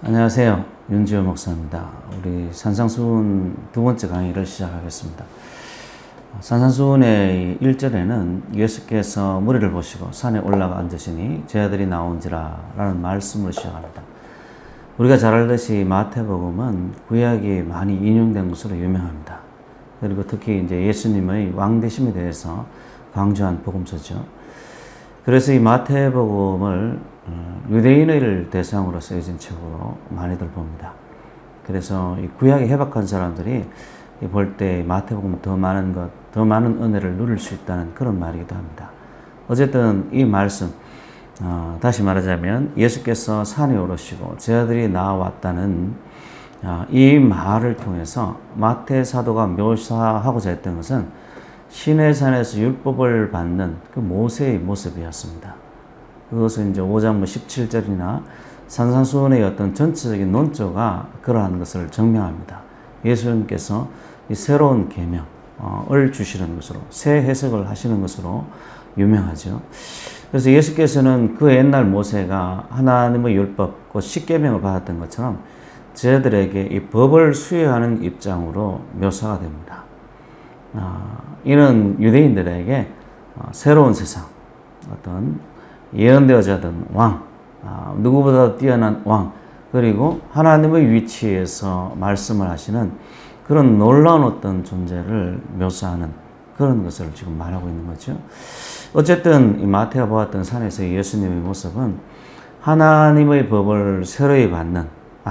안녕하세요. 윤지호 목사입니다. 우리 산상수훈 두 번째 강의를 시작하겠습니다. 산상수훈의 1절에는 예수께서 무리를 보시고 산에 올라가 앉으시니 제 아들이 나온지라 라는 말씀으로 시작합니다. 우리가 잘 알듯이 마태복음은 구약이 많이 인용된 것으로 유명합니다. 그리고 특히 이제 예수님의 왕되심에 대해서 강조한 복음서죠. 그래서 이 마태복음을 유대인을 대상으로 쓰여진 책으로 많이들 봅니다. 그래서 이 구약에 해박한 사람들이 볼 때 마태복음 더 많은 은혜를 누릴 수 있다는 그런 말이기도 합니다. 어쨌든 이 말씀, 다시 말하자면 예수께서 산에 오르시고 제 아들이 나왔다는 이 말을 통해서 마태 사도가 묘사하고자 했던 것은 시내산에서 율법을 받는 그 모세의 모습이었습니다. 그것은 이제 5장 17절이나 산상수훈의 어떤 전체적인 논조가 그러한 것을 증명합니다. 예수님께서 이 새로운 계명을 주시는 것으로, 새 해석을 하시는 것으로 유명하죠. 그래서 예수께서는 그 옛날 모세가 하나님의 율법, 그 십계명을 받았던 것처럼 저희들에게 이 법을 수여하는 입장으로 묘사가 됩니다. 이는 유대인들에게 새로운 세상, 어떤 예언되어자던 왕, 누구보다 뛰어난 왕, 그리고 하나님의 위치에서 말씀을 하시는 그런 놀라운 어떤 존재를 묘사하는 그런 것을 지금 말하고 있는 거죠. 어쨌든 이 마태가 보았던 산에서 예수님의 모습은 하나님의 법을 새로이 받는,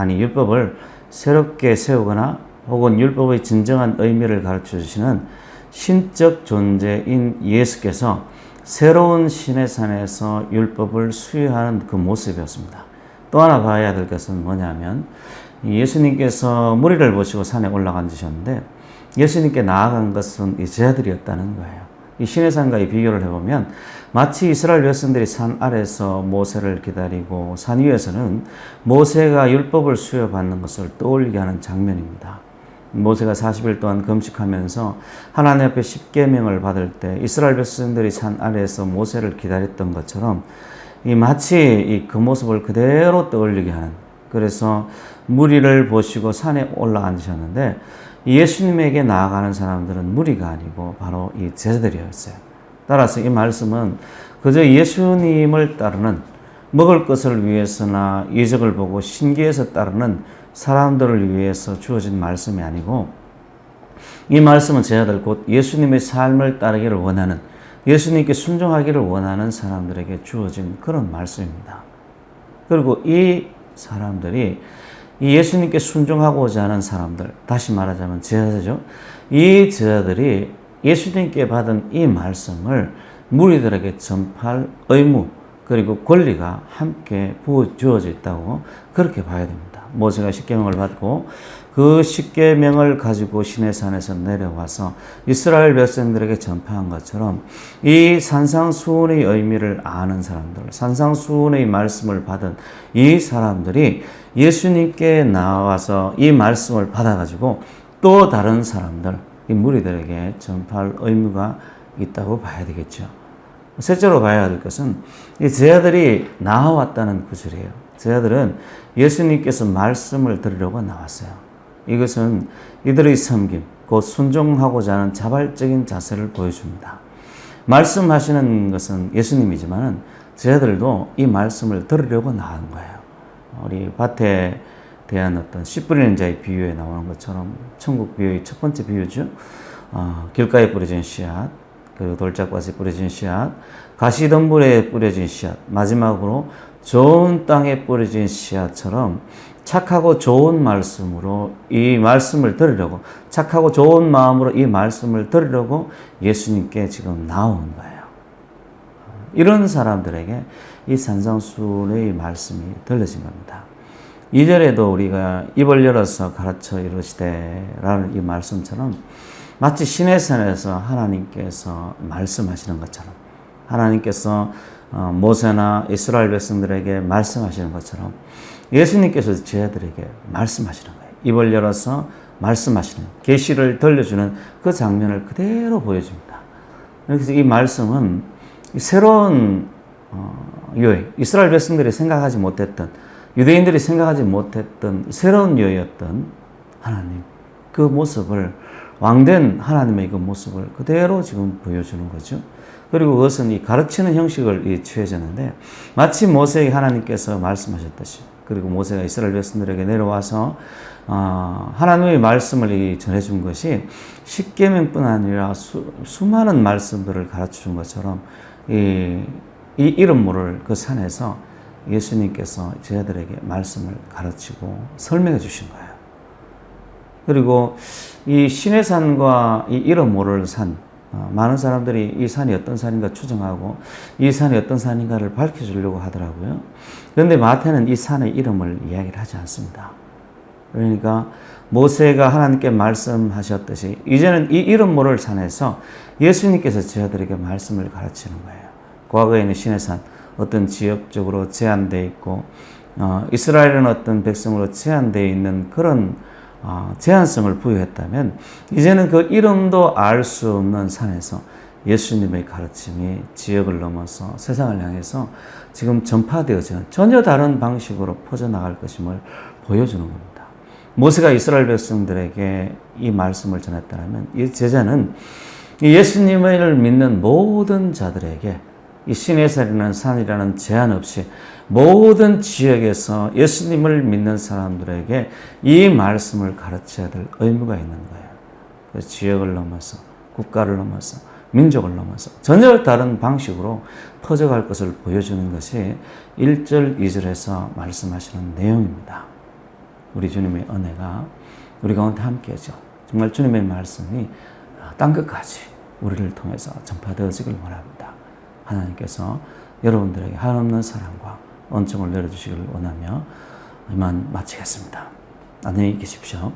율법을 새롭게 세우거나 혹은 율법의 진정한 의미를 가르쳐 주시는 신적 존재인 예수께서 새로운 시내산에서 율법을 수여하는 그 모습이었습니다. 또 하나 봐야 될 것은 뭐냐면 예수님께서 무리를 보시고 산에 올라가 앉으셨는데 예수님께 나아간 것은 이 제자들이었다는 거예요. 이 시내산과의 비교를 해보면 마치 이스라엘 백성들이 산 아래에서 모세를 기다리고 산 위에서는 모세가 율법을 수여받는 것을 떠올리게 하는 장면입니다. 모세가 40일 동안 금식하면서 하나님 앞에 십계명을 받을 때 이스라엘 백성들이 산 아래에서 모세를 기다렸던 것처럼 마치 그 모습을 그대로 떠올리게 하는, 그래서 무리를 보시고 산에 올라 앉으셨는데 예수님에게 나아가는 사람들은 무리가 아니고 바로 이 제자들이었어요. 따라서 이 말씀은 그저 예수님을 따르는, 먹을 것을 위해서나 이적을 보고 신기해서 따르는 사람들을 위해서 주어진 말씀이 아니고 이 말씀은 제자들 곧 예수님의 삶을 따르기를 원하는, 예수님께 순종하기를 원하는 사람들에게 주어진 그런 말씀입니다. 그리고 이 사람들이 이 예수님께 순종하고자 하는 사람들, 다시 말하자면 제자죠. 이 제자들이 예수님께 받은 이 말씀을 무리들에게 전파할 의무 그리고 권리가 함께 부어주어져 있다고 그렇게 봐야 됩니다. 모세가 십계명을 받고 그 십계명을 가지고 시내산에서 내려와서 이스라엘 백성들에게 전파한 것처럼 이 산상수훈의 의미를 아는 사람들, 산상수훈의 말씀을 받은 이 사람들이 예수님께 나와서 이 말씀을 받아가지고 또 다른 사람들, 이 무리들에게 전파할 의무가 있다고 봐야 되겠죠. 셋째로 봐야 될 것은 이 제자들이 나와왔다는 구절이에요. 제자들은 예수님께서 말씀을 들으려고 나왔어요. 이것은 이들의 섬김, 곧 순종하고자 하는 자발적인 자세를 보여줍니다. 말씀하시는 것은 예수님이지만 제자들도 이 말씀을 들으려고 나온 거예요. 우리 밭에 대한 어떤 씨 뿌리는 자의 비유에 나오는 것처럼 천국 비유의 첫 번째 비유죠. 길가에 뿌려진 씨앗, 그리고 돌짝밭에 뿌려진 씨앗, 가시덤불에 뿌려진 씨앗, 마지막으로 좋은 땅에 뿌려진 씨앗처럼 착하고 좋은 말씀으로 이 말씀을 들으려고, 착하고 좋은 마음으로 이 말씀을 들으려고 예수님께 지금 나온 거예요. 이런 사람들에게 이 산상수훈의 말씀이 들려진 겁니다. 2절에도 우리가 입을 열어서 가르쳐 이르시되 라는 이 말씀처럼 마치 시내산에서 하나님께서 말씀하시는 것처럼, 하나님께서 모세나 이스라엘 백성들에게 말씀하시는 것처럼 예수님께서 제자들에게 말씀하시는 거예요. 입을 열어서 말씀하시는, 계시를 들려주는 그 장면을 그대로 보여줍니다. 그래서 이 말씀은 새로운 유해, 이스라엘 백성들이 생각하지 못했던 유대인들이 생각하지 못했던 새로운 여였던 하나님, 그 모습을, 왕된 하나님의 그 모습을 그대로 지금 보여주는 거죠. 그리고 그것은 이 가르치는 형식을 취해졌는데, 마치 모세에게 하나님께서 말씀하셨듯이, 그리고 모세가 이스라엘 백성들에게 내려와서 하나님의 말씀을 전해준 것이 십계명뿐 아니라 수많은 말씀들을 가르쳐준 것처럼 이 이름 모를 그 산에서 예수님께서 제자들에게 말씀을 가르치고 설명해 주신 거예요. 그리고 이 신의 산과 이 이름 모를 산, 많은 사람들이 이 산이 어떤 산인가 추정하고 이 산이 어떤 산인가를 밝혀주려고 하더라고요. 그런데 마태는 이 산의 이름을 이야기를 하지 않습니다. 그러니까 모세가 하나님께 말씀하셨듯이 이제는 이 이름 모를 산에서 예수님께서 제자들에게 말씀을 가르치는 거예요. 과거에는 신의 산, 어떤 지역적으로 제한되어 있고 이스라엘은 어떤 백성으로 제한되어 있는 그런 제한성을 부여했다면, 이제는 그 이름도 알 수 없는 산에서 예수님의 가르침이 지역을 넘어서 세상을 향해서 지금 전파되어지는 전혀 다른 방식으로 퍼져나갈 것임을 보여주는 겁니다. 모세가 이스라엘 백성들에게 이 말씀을 전했다면, 이 제자는 예수님을 믿는 모든 자들에게 이 신의 산이라는 제한 없이 모든 지역에서 예수님을 믿는 사람들에게 이 말씀을 가르쳐야 될 의무가 있는 거예요. 그 지역을 넘어서, 국가를 넘어서, 민족을 넘어서 전혀 다른 방식으로 퍼져갈 것을 보여주는 것이 1절, 2절에서 말씀하시는 내용입니다. 우리 주님의 은혜가 우리 가운데 함께하죠. 정말 주님의 말씀이 땅끝까지 우리를 통해서 전파되어지길 원합니다. 하나님께서 여러분들에게 한없는 사랑과 은총을 내려주시기를 원하며 이만 마치겠습니다. 안녕히 계십시오.